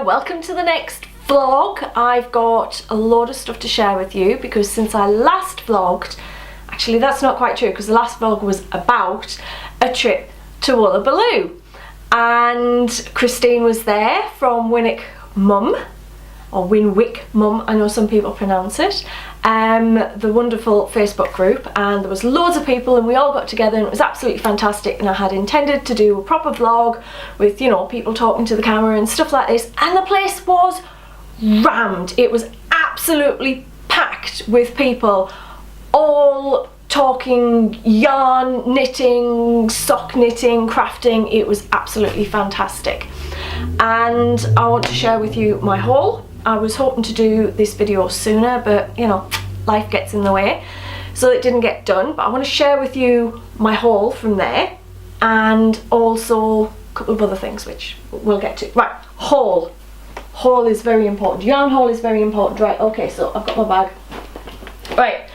welcome to the next vlog. I've got a lot of stuff to share with you because since I last vlogged, actually that's not quite true because the last vlog was about a trip to Woolloobaloo and Christine was there from Winwick Mum, or Winwick Mum, I know some people pronounce it, the wonderful Facebook group, and there was loads of people and we all got together and it was absolutely fantastic, and I had intended to do a proper vlog with, you know, people talking to the camera and stuff like this, and the place was rammed. It was absolutely packed with people all talking yarn, knitting, sock knitting, crafting. It was absolutely fantastic and I want to share with you my haul. I was hoping to do this video sooner, but you know, life gets in the way, so it didn't get done. But I want to share with you my haul from there and also a couple of other things which we'll get to. Right, haul. Haul is very important. Yarn haul is very important. Right, okay, so I've got my bag. Right,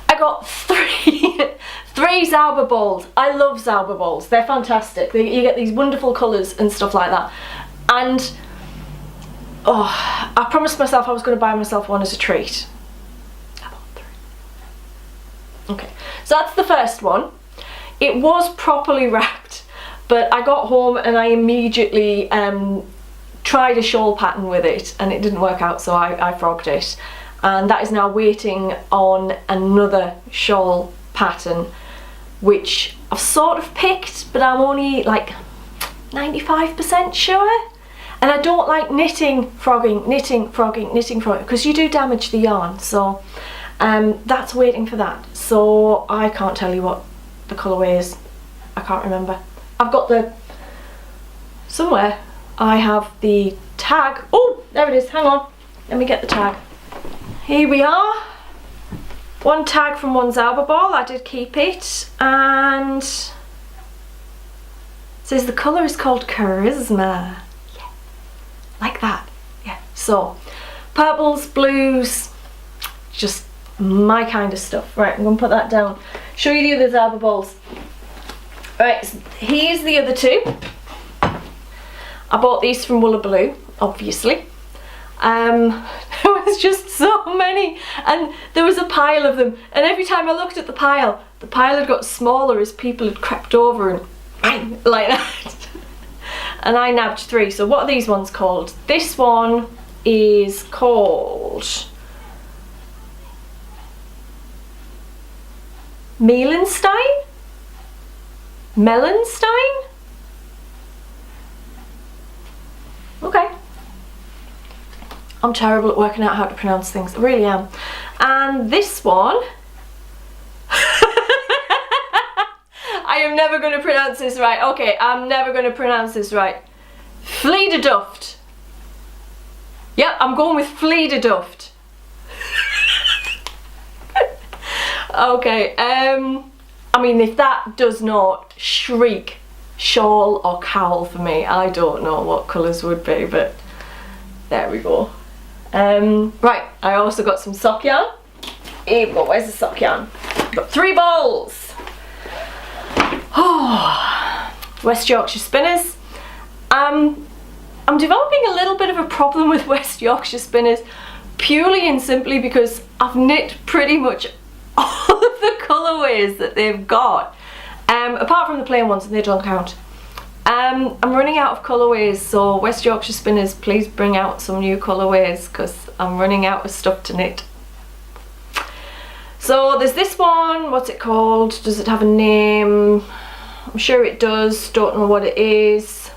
I got three Zauber balls. I love Zauber balls. They're fantastic. You get these wonderful colours and stuff like that. And oh, I promised myself I was going to buy myself one as a treat. I bought 3. Okay, so that's the first one. It was properly wrapped, but I got home and I immediately tried a shawl pattern with it and it didn't work out, so I frogged it. And that is now waiting on another shawl pattern, which I've sort of picked, but I'm only like 95% sure. And I don't like knitting, frogging, knitting, frogging, knitting, frogging, because you do damage the yarn. So that's waiting for that. So I can't tell you what the colourway is. I can't remember. I've got the, somewhere, I have the tag. Oh, there it is, hang on. Let me get the tag. Here we are. One tag from one Zauber ball, I did keep it. And it says the colour is called Charisma. Like that, yeah. So purples, blues, just my kind of stuff. Right, I'm gonna put that down, show you the other Zauber balls. Right, so here's the other two. I bought these from Woolloobaloo, obviously. There was just so many and there was a pile of them, and every time I looked at the pile had got smaller as people had crept over and bang, like that. And I nabbed 3. So what are these ones called? This one is called Melenstein? Melenstein? Okay. I'm terrible at working out how to pronounce things. I really am. And this one, I am never going to pronounce this right. Okay, I'm never going to pronounce this right. Fleederduft. Yep, I'm going with Fleederduft. Okay, I mean, if that does not shriek shawl or cowl for me, I don't know what colours would be, but there we go. Right, I also got some sock yarn. Here we go, where's the sock yarn? I've got 3 balls. Oh, West Yorkshire spinners. I'm developing a little bit of a problem with West Yorkshire spinners, purely and simply because I've knit pretty much all of the colourways that they've got, apart from the plain ones, and they don't count. I'm running out of colourways, so West Yorkshire spinners, please bring out some new colourways because I'm running out of stuff to knit. So there's this one, what's it called? Does it have a name? I'm sure it does, don't know what it is.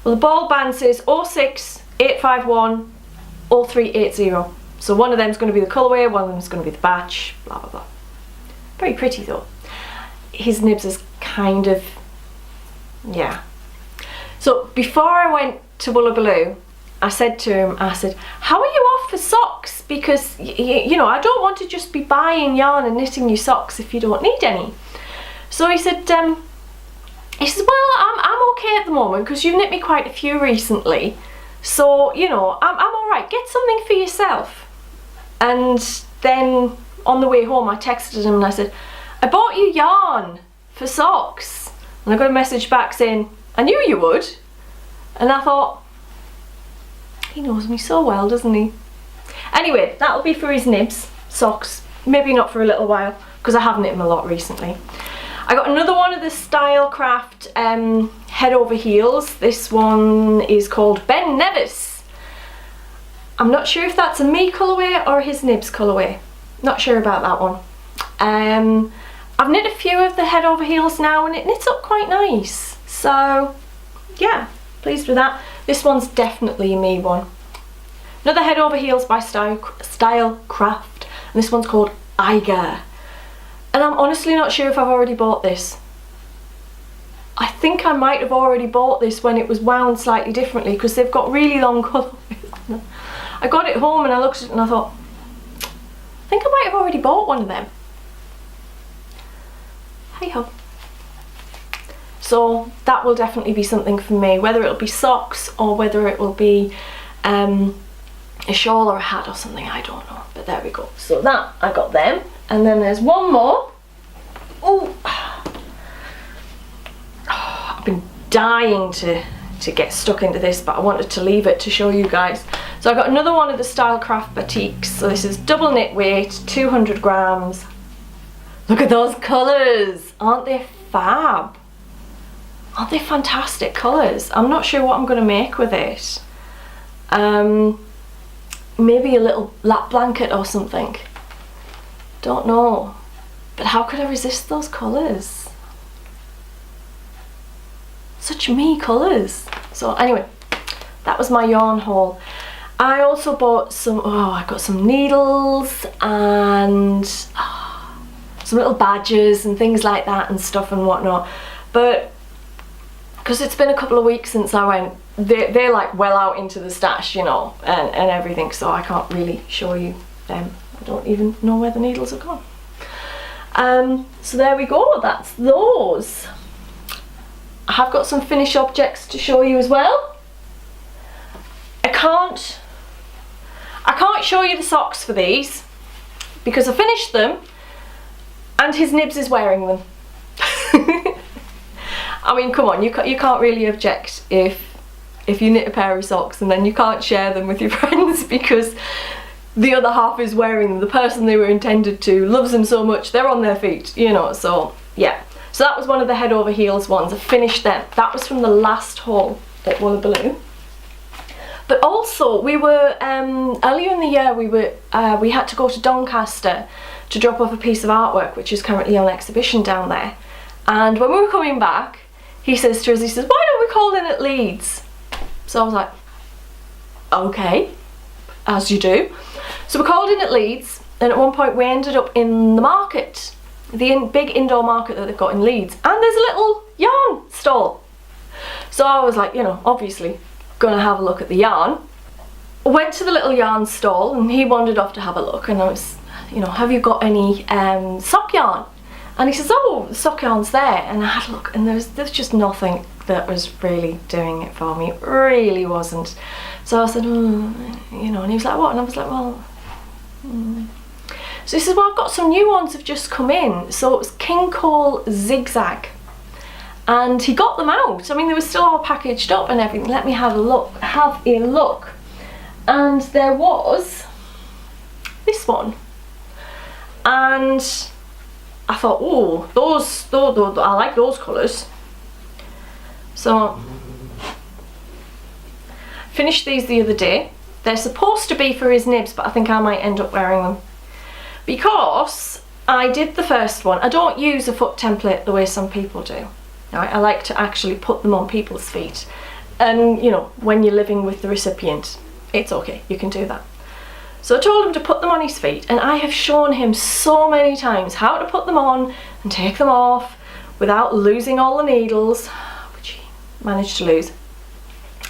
Well, the ball band says 06851 0380. So one of them is going to be the colourway, one of them is going to be the batch, blah blah blah. Very pretty though. His nibs is kind of, yeah. So before I went to Woolloobaloo, I said to him, I said, how are you off for socks? Because, you know, I don't want to just be buying yarn and knitting you socks if you don't need any. So he said, well, I'm okay at the moment because you've knit me quite a few recently. So, you know, I'm all right. Get something for yourself. And then on the way home, I texted him and I said, I bought you yarn for socks. And I got a message back saying, I knew you would. And I thought, he knows me so well, doesn't he? Anyway, that'll be for his nibs, socks. Maybe not for a little while, because I have knit them a lot recently. I got another one of the Stylecraft head over heels. This one is called Ben Nevis. I'm not sure if that's a me colourway or his nibs colourway. Not sure about that one. I've knit a few of the head over heels now and it knits up quite nice. So yeah, pleased with that. This one's definitely a me one. Another head over heels by Stylecraft, and this one's called Eiger. And I'm honestly not sure if I've already bought this. I think I might have already bought this when it was wound slightly differently, because they've got really long colourways. I got it home and I looked at it and I thought, I think I might have already bought one of them. Hey ho. So that will definitely be something for me, whether it'll be socks or whether it will be a shawl or a hat or something, I don't know. But there we go. So that, I got them. And then there's one more. Oh, I've been dying to get stuck into this, but I wanted to leave it to show you guys. So I got another one of the Stylecraft batiks. So this is double knit weight, 200 grams. Look at those colours. Aren't they fab? Aren't they fantastic colours? I'm not sure what I'm going to make with it. Maybe a little lap blanket or something. Don't know. But how could I resist those colours? Such me colours. So anyway, that was my yarn haul. I also bought some, I got some needles and some little badges and things like that and stuff and whatnot. But because it's been a couple of weeks since I went, they're like well out into the stash, you know, and everything, so I can't really show you them. I don't even know where the needles are gone. So there we go, that's those. I have got some finished objects to show you as well. I can't show you the socks for these because I finished them and his nibs is wearing them. I mean, come on, you can't really object if you knit a pair of socks and then you can't share them with your friends because the other half is wearing them. The person they were intended to loves them so much, they're on their feet, you know, so yeah. So that was one of the head over heels ones. I finished them. That was from the last haul at Woolabaloo. But also we were, earlier in the year we had to go to Doncaster to drop off a piece of artwork which is currently on exhibition down there. And when we were coming back, he says to us, he says, why don't we call in at Leeds? So I was like, okay, as you do. So we called in at Leeds, and at one point we ended up in the market, the big indoor market that they've got in Leeds, and there's a little yarn stall. So I was like, you know, obviously gonna have a look at the yarn. Went to the little yarn stall and he wandered off to have a look, and I was, you know, have you got any sock yarn? And he says, oh, the sock yarn's there. And I had a look and there's just nothing that was really doing it for me. It really wasn't. So I said, you know, and he was like, what? And I was like, well, So he says, well, I've got some new ones have just come in. So it was King Cole Zigzag. And he got them out. I mean, they were still all packaged up and everything. Let me have a look. And there was this one. And I thought, oh, those I like those colours. So finished these the other day. They're supposed to be for his nibs, but I think I might end up wearing them because I did the first one. I don't use a foot template the way some people do. Right? I like to actually put them on people's feet, and you know, when you're living with the recipient, it's okay, you can do that. So I told him to put them on his feet, and I have shown him so many times how to put them on and take them off without losing all the needles, which he managed to lose,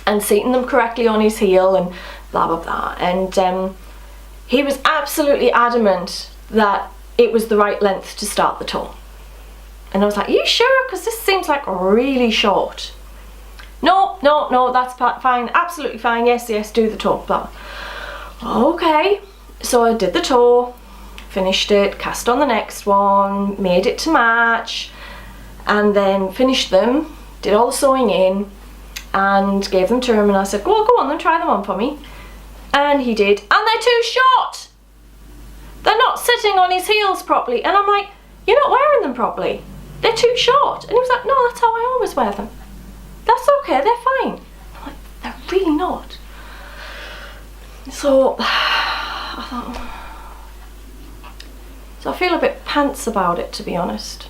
and seating them correctly on his heel and blah blah blah. And he was absolutely adamant that it was the right length to start the toe. And I was like, are you sure? Because this seems like really short. No, that's fine, absolutely fine, yes, do the toe, blah. Okay, so I did the toe, finished it, cast on the next one, made it to match, and then finished them, did all the sewing in and gave them to him, and I said, go on then, try them on for me. And he did, and they're too short. They're not sitting on his heels properly. And I'm like, you're not wearing them properly. They're too short. And he was like, no, that's how I always wear them. That's okay, they're fine. I'm like, they're really not. So I thought, so I feel a bit pants about it, to be honest.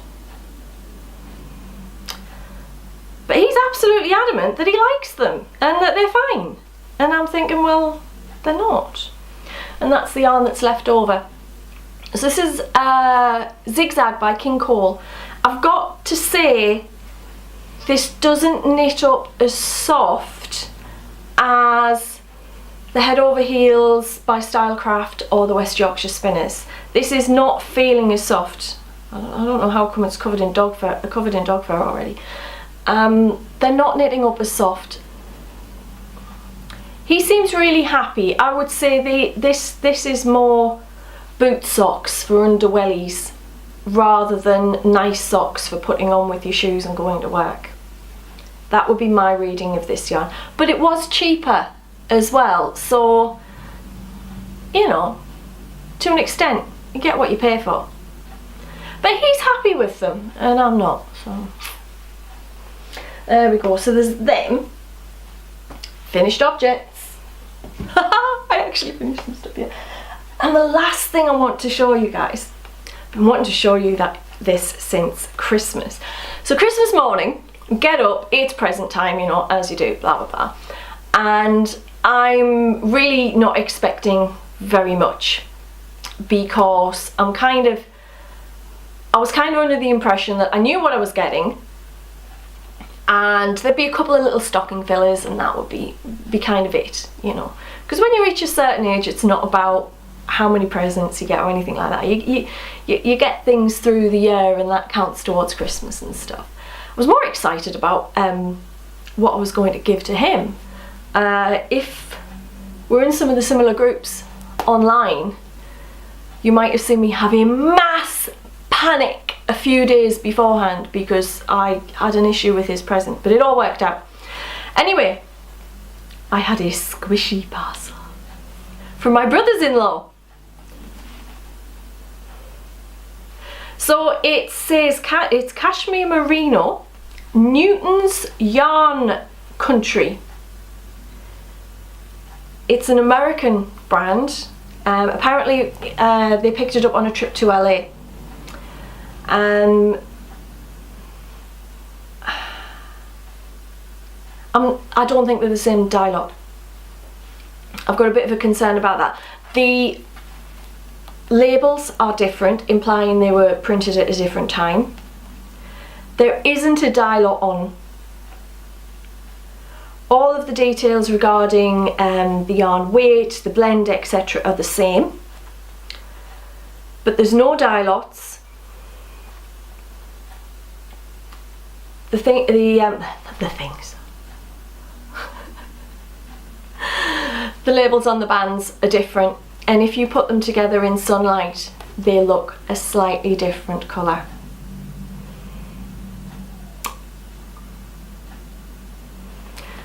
But he's absolutely adamant that he likes them and that they're fine. And I'm thinking, well, they're not. And that's the yarn that's left over. So this is Zigzag by King Cole. I've got to say, this doesn't knit up as soft as the Head Over Heels by Stylecraft or the West Yorkshire Spinners. This is not feeling as soft. I don't know how come it's covered in dog fur already. They're not knitting up as soft. He seems really happy. I would say this is more boot socks for underwellies rather than nice socks for putting on with your shoes and going to work. That would be my reading of this yarn. But it was cheaper as well, so, you know, to an extent, you get what you pay for. But he's happy with them, and I'm not, so. There we go, so there's them. Finished objects. I actually finished some stuff here. And the last thing I want to show you guys, I've been wanting to show you this since Christmas. So Christmas morning, get up, it's present time, you know, as you do, blah, blah, blah. And I'm really not expecting very much because I was kind of under the impression that I knew what I was getting, and there'd be a couple of little stocking fillers and that would be kind of it, you know. Because when you reach a certain age, it's not about how many presents you get or anything like that. You get things through the year, and that counts towards Christmas and stuff. I was more excited about what I was going to give to him. If we're in some of the similar groups online, you might have seen me have a mass panic a few days beforehand because I had an issue with his present, but it all worked out. Anyway, I had a squishy parcel from my brothers-in-law. So it says it's Cashmere Merino, Newton's Yarn Country. It's an American brand. Apparently they picked it up on a trip to LA. I don't think they're the same dye lot. I've got a bit of a concern about that. The labels are different, implying they were printed at a different time. There isn't a dye lot on. All of the details regarding the yarn weight, the blend, etc. are the same, but there's no dye lots. The things. The labels on the bands are different, and if you put them together in sunlight, they look a slightly different colour.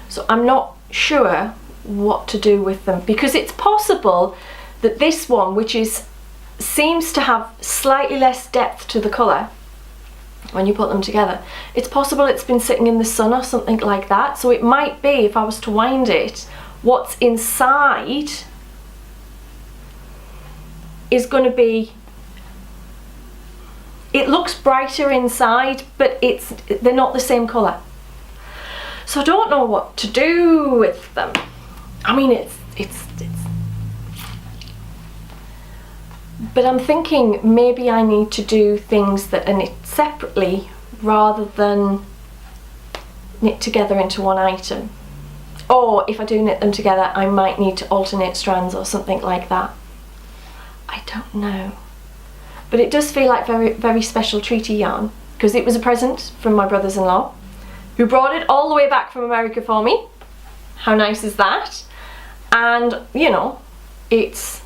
So I'm not sure what to do with them, because it's possible that this one, which seems to have slightly less depth to the colour when you put them together, it's possible it's been sitting in the sun or something like that. So it might be, if I was to wind it, what's inside is going to be, it looks brighter inside, but they're not the same colour. So I don't know what to do with them. I mean, it's but I'm thinking maybe I need to do things that are knit separately rather than knit together into one item. Or if I do knit them together, I might need to alternate strands or something like that. I don't know. But it does feel like very, very special treaty yarn, because it was a present from my brothers-in-law, who brought it all the way back from America for me. How nice is that? And, you know, it's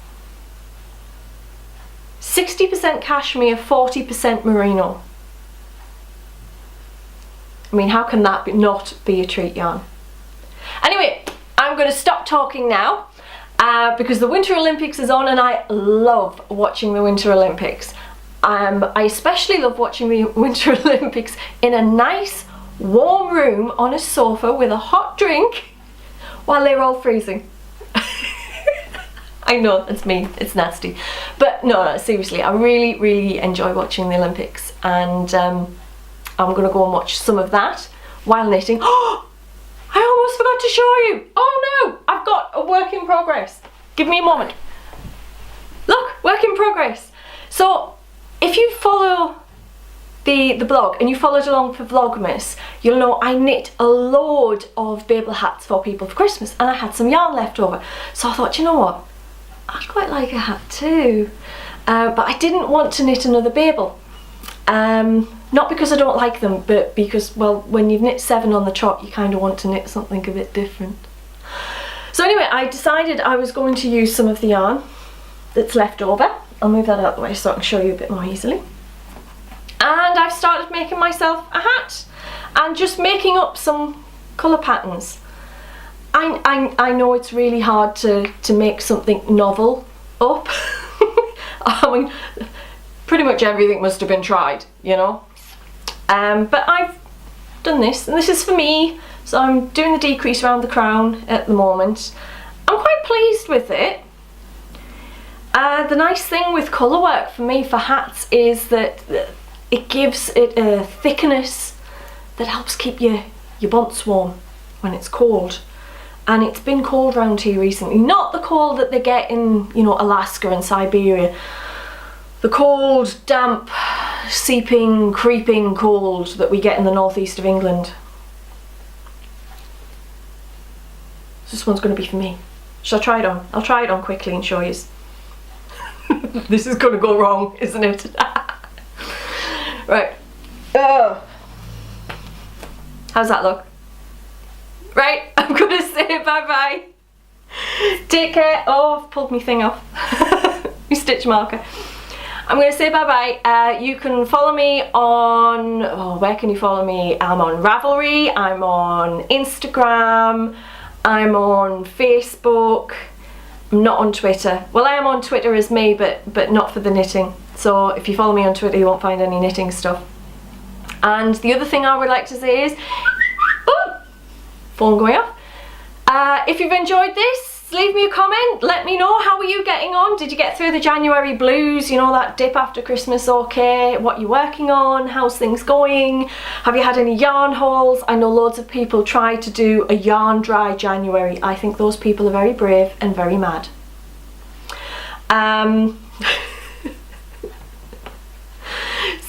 60% cashmere, 40% merino. I mean, how can that not be a treat yarn? Anyway, I'm going to stop talking now because the Winter Olympics is on and I love watching the Winter Olympics. I especially love watching the Winter Olympics in a nice warm room on a sofa with a hot drink while they're all freezing. I know, it's mean, it's nasty. But no, seriously, I really, really enjoy watching the Olympics, and I'm going to go and watch some of that while knitting. Oh, I almost forgot to show you. Oh no, I've got a work in progress. Give me a moment. Look, work in progress. So if you follow the blog and you followed along for Vlogmas, you'll know I knit a load of Babel hats for people for Christmas, and I had some yarn left over. So I thought, you know what, I'd quite like a hat too. But I didn't want to knit another Babel. Not because I don't like them, but because, well, when you've knit 7 on the trot, you kind of want to knit something a bit different. So anyway, I decided I was going to use some of the yarn that's left over. I'll move that out of the way so I can show you a bit more easily. And I've started making myself a hat and just making up some colour patterns. I know it's really hard to make something novel up. I mean, pretty much everything must have been tried, you know. But I've done this, and this is for me, so I'm doing the decrease around the crown at the moment. I'm quite pleased with it. The nice thing with colour work for me for hats is that it gives it a thickness that helps keep your bonds warm when it's cold. And it's been cold round here recently. Not the cold that they get in, you know, Alaska and Siberia. The cold, damp, seeping, creeping cold that we get in the northeast of England. This one's going to be for me. Shall I try it on? I'll try it on quickly and show you. This is going to go wrong, isn't it? Right. Oh. How's that look? Right, I'm going to say bye-bye. Take care. Oh, I've pulled my thing off. My stitch marker. I'm going to say bye-bye. You can follow me on... Oh, where can you follow me? I'm on Ravelry. I'm on Instagram. I'm on Facebook. I'm not on Twitter. Well, I am on Twitter as me, but not for the knitting. So if you follow me on Twitter, you won't find any knitting stuff. And the other thing I would like to say is... Oh, phone going off. If you've enjoyed this, leave me a comment. Let me know, how are you getting on? Did you get through the January blues? You know, that dip after Christmas okay? What you're working on? How's things going? Have you had any yarn hauls? I know loads of people try to do a yarn dry January. I think those people are very brave and very mad.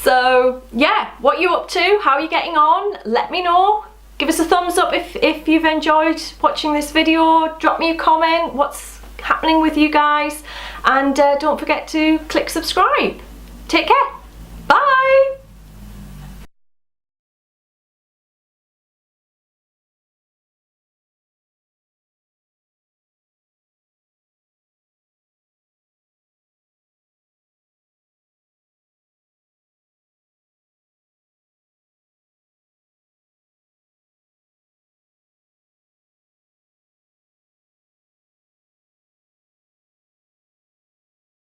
So yeah, what are you up to? How are you getting on? Let me know. Give us a thumbs up if you've enjoyed watching this video. Drop me a comment, what's happening with you guys, and don't forget to click subscribe. Take care.